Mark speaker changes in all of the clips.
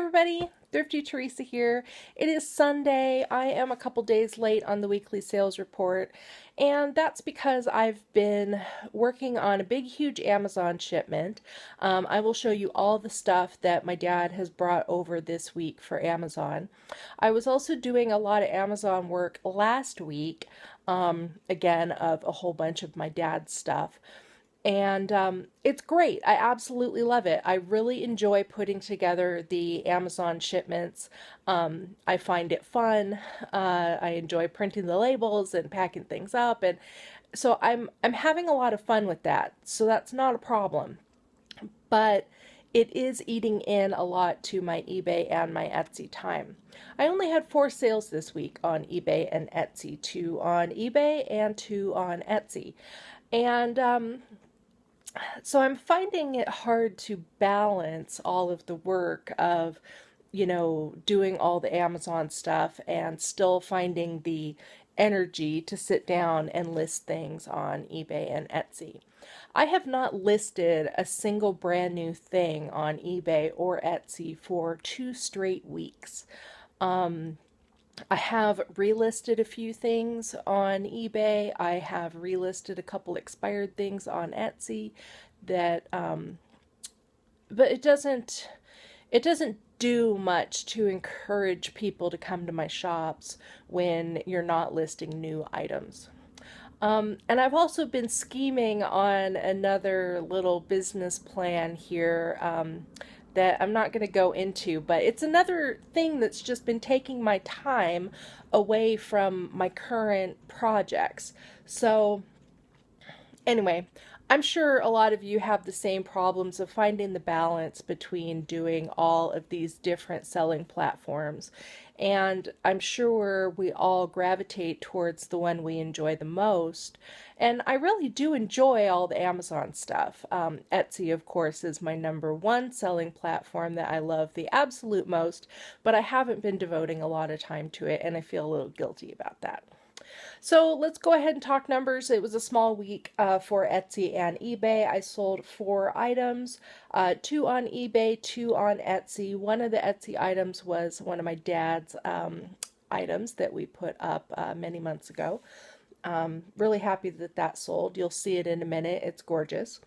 Speaker 1: everybody, Thrifty Teresa here. It is Sunday. I am a couple days late on the weekly sales report, and that's because I've been working on a big, huge Amazon shipment. I will show you all the stuff that my dad has brought over this week for Amazon. I was also doing a lot of Amazon work last week, again, of a whole bunch of my dad's stuff. And it's great. I absolutely love it. I really enjoy putting together the Amazon shipments. I find it fun. I enjoy printing the labels and packing things up, and so I'm having a lot of fun with that. So that's not a problem. But it is eating in a lot to my eBay and my Etsy time. I only had 4 sales this week on eBay and Etsy, 2 on eBay and 2 on Etsy. And so I'm finding it hard to balance all of the work of, doing all the Amazon stuff and still finding the energy to sit down and list things on eBay and Etsy. I have not listed a single brand new thing on eBay or Etsy for 2 straight weeks. I have relisted a few things on eBay. I have relisted a couple expired things on Etsy that, but it doesn't do much to encourage people to come to my shops when you're not listing new items. And I've also been scheming on another little business plan here, that I'm not going to go into, but it's another thing that's just been taking my time away from my current projects. So anyway, I'm sure a lot of you have the same problems of finding the balance between doing all of these different selling platforms. And I'm sure we all gravitate towards the one we enjoy the most. And I really do enjoy all the Amazon stuff. Etsy, of course, is my #1 selling platform that I love the absolute most, but I haven't been devoting a lot of time to it, and I feel a little guilty about that. So let's go ahead and talk numbers. It was a small week for Etsy and eBay. I sold 4 items, 2 on eBay, 2 on Etsy. One of the Etsy items was one of my dad's items that we put up many months ago. Really happy that that sold. You'll see it in a minute. It's gorgeous.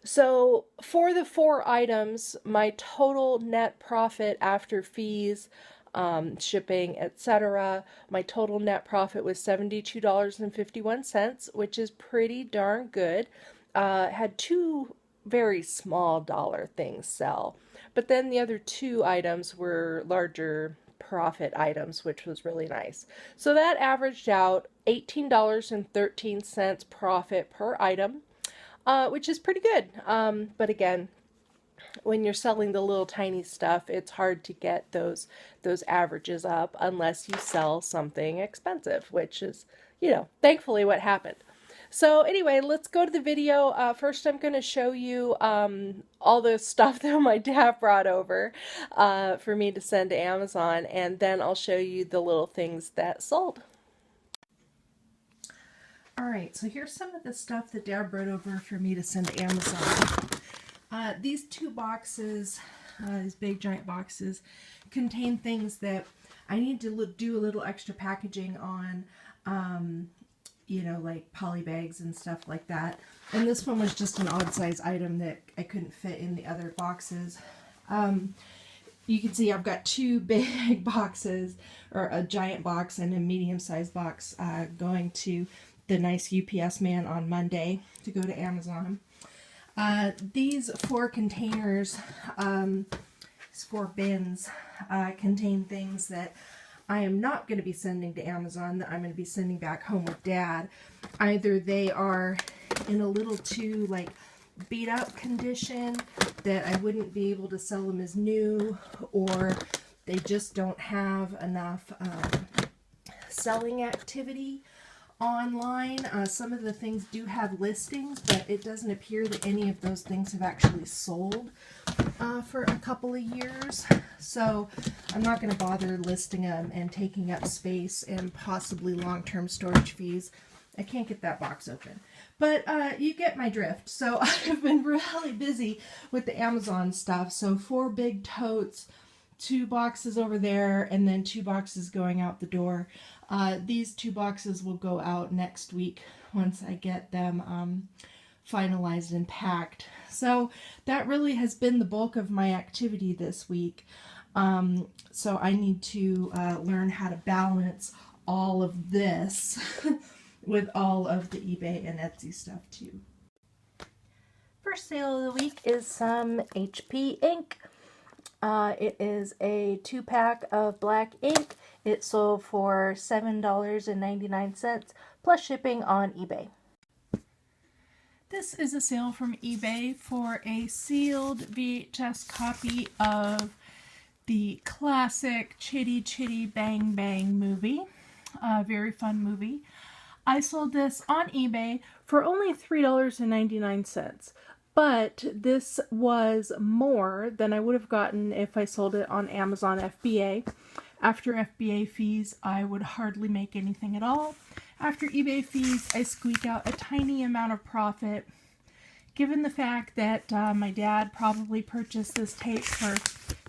Speaker 1: So for the 4 items, my total net profit after fees, shipping, etc., my total net profit was $72.51, which is pretty darn good. Had 2 very small dollar things sell, but then the other 2 items were larger profit items, which was really nice. So that averaged out $18.13 profit per item, which is pretty good. But again, when you're selling the little tiny stuff, it's hard to get those averages up unless you sell something expensive, which is, thankfully what happened. So anyway, let's go to the video. First, I'm going to show you all the stuff that my dad brought over for me to send to Amazon, and then I'll show you the little things that sold. All right, so here's some of the stuff that Dad brought over for me to send to Amazon. These 2 boxes, these big giant boxes, contain things that I need to do a little extra packaging on, like poly bags and stuff like that. And this one was just an odd size item that I couldn't fit in the other boxes. You can see I've got 2 big boxes, or a giant box and a medium-sized box, going to the nice UPS man on Monday to go to Amazon. These 4 containers, these 4 bins, contain things that I am not going to be sending to Amazon, that I'm going to be sending back home with Dad. Either they are in a little too, beat up condition that I wouldn't be able to sell them as new, or they just don't have enough selling activity online. Some of the things do have listings, but it doesn't appear that any of those things have actually sold for a couple of years. So I'm not going to bother listing them and taking up space and possibly long-term storage fees. I can't get that box open. But you get my drift. So I've been really busy with the Amazon stuff. So 4 big totes 2 boxes over there, and then 2 boxes going out the door. These 2 boxes will go out next week once I get them finalized and packed. So that really has been the bulk of my activity this week. So I need to learn how to balance all of this with all of the eBay and Etsy stuff too. First sale of the week is some HP ink. It is a 2-pack of black ink. It sold for $7.99 plus shipping on eBay. This is a sale from eBay for a sealed VHS copy of the classic Chitty Chitty Bang Bang movie. Very fun movie. I sold this on eBay for only $3.99. But this was more than I would have gotten if I sold it on Amazon FBA. After FBA fees, I would hardly make anything at all. After eBay fees, I squeak out a tiny amount of profit. Given the fact that my dad probably purchased this tape for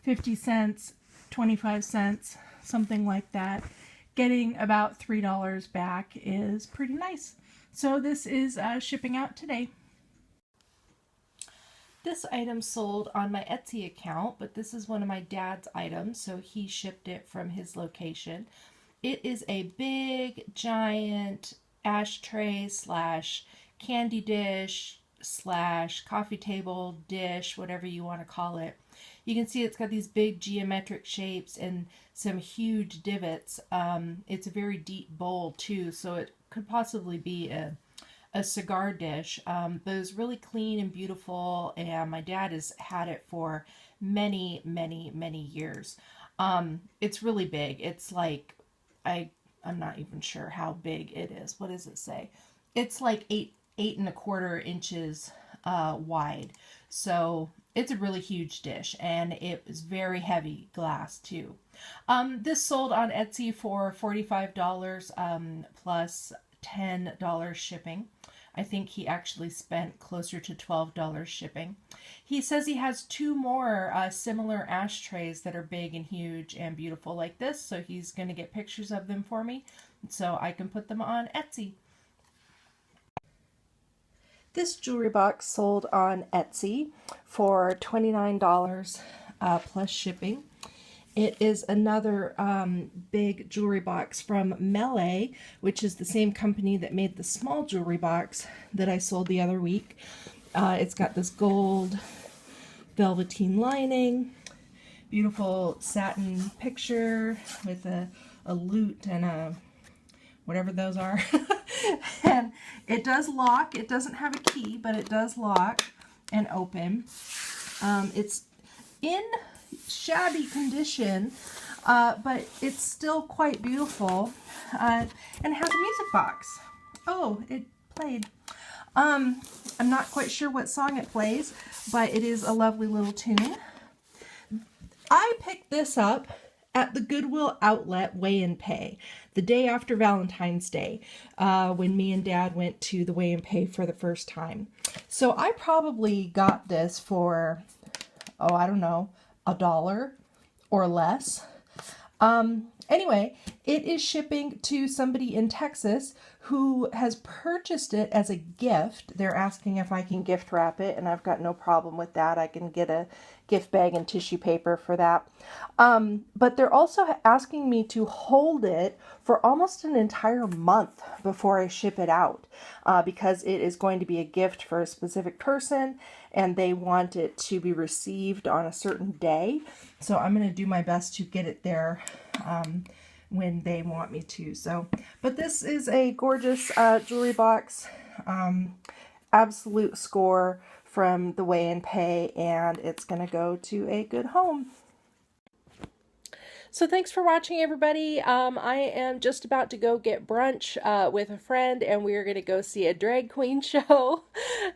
Speaker 1: 50 cents, 25 cents, something like that, getting about $3 back is pretty nice. So this is shipping out today. This item sold on my Etsy account, but this is one of my dad's items, so he shipped it from his location. It is a big, giant ashtray slash candy dish slash coffee table dish, whatever you want to call it. You can see it's got these big geometric shapes and some huge divots. It's a very deep bowl too, so it could possibly be a cigar dish, but it's really clean and beautiful, and my dad has had it for many, many, many years. It's really big. It's like, I'm not even sure how big it is. What does it say? It's like 8.25 inches wide. So it's a really huge dish, and it is very heavy glass too. This sold on Etsy for $45 plus $10 shipping. I think he actually spent closer to $12 shipping. He says he has 2 more similar ashtrays that are big and huge and beautiful like this, so he's going to get pictures of them for me so I can put them on Etsy. This jewelry box sold on Etsy for $29 plus shipping. It is another big jewelry box from Melee, which is the same company that made the small jewelry box that I sold the other week. It's got this gold velveteen lining, beautiful satin picture with a lute and a whatever those are. And it does lock. It doesn't have a key, but it does lock and open. It's in shabby condition, but it's still quite beautiful, and it has a music box. Oh, it played. I'm not quite sure what song it plays, but it is a lovely little tune. I picked this up at the Goodwill Outlet Weigh and Pay the day after Valentine's Day, when me and Dad went to the Weigh and Pay for the first time. So I probably got this for, oh, I don't know, $1 or less. Anyway, it is shipping to somebody in Texas who has purchased it as a gift. They're asking if I can gift wrap it, and I've got no problem with that. I can get a gift bag and tissue paper for that. But they're also asking me to hold it for almost an entire month before I ship it out, because it is going to be a gift for a specific person, and they want it to be received on a certain day. So I'm going to do my best to get it there when they want me to. So, but this is a gorgeous jewelry box, absolute score from the Weigh and Pay, and it's going to go to a good home. So thanks for watching, everybody. I am just about to go get brunch with a friend, and we are going to go see a drag queen show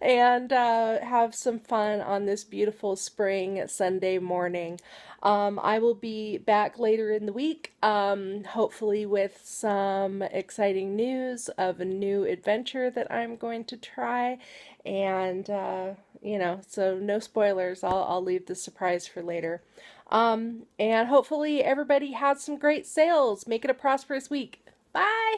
Speaker 1: and have some fun on this beautiful spring Sunday morning. I will be back later in the week, hopefully with some exciting news of a new adventure that I'm going to try, and so no spoilers. I'll leave the surprise for later. And hopefully everybody has some great sales. Make it a prosperous week. Bye!